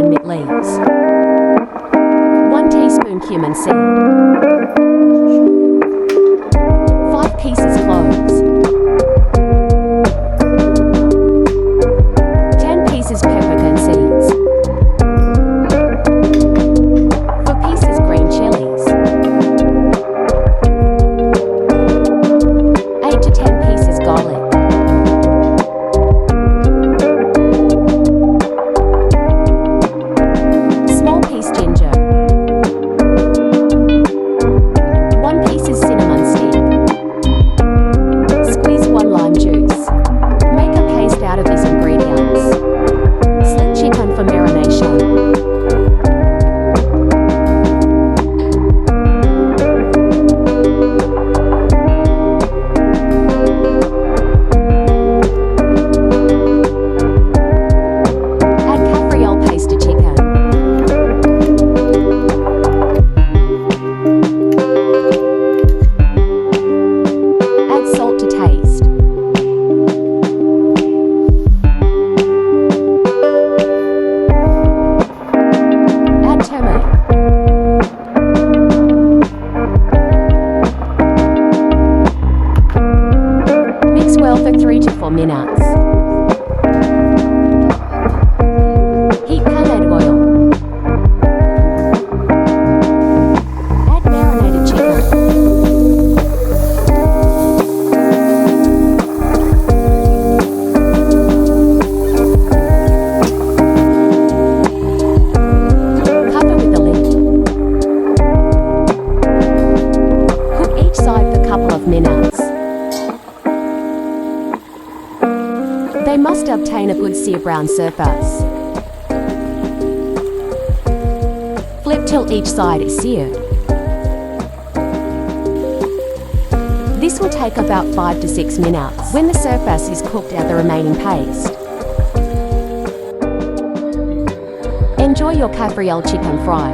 mint leaves, 1 teaspoon cumin seed, 5 pieces cloves, 10 pieces peppercorn seeds, 4 pieces green chilies, 8 to 10 pieces garlic, small piece ginger, 1 piece is cinnamon stick, squeeze 1 lime juice. Make a paste out of these ingredients. Select chicken for marination. Add Cafreal paste to chicken. Add salt to taste. Add turmeric. Mix well for 3 to 4 minutes. Heat pan, add oil. Add marinated chicken. Cover with the lid. Cook each side for a couple of minutes. They must obtain a good sear brown surface. Flip till each side is seared. This will take about 5 to 6 minutes. When the surface is cooked, add the remaining paste. Enjoy your Cafreal chicken fry.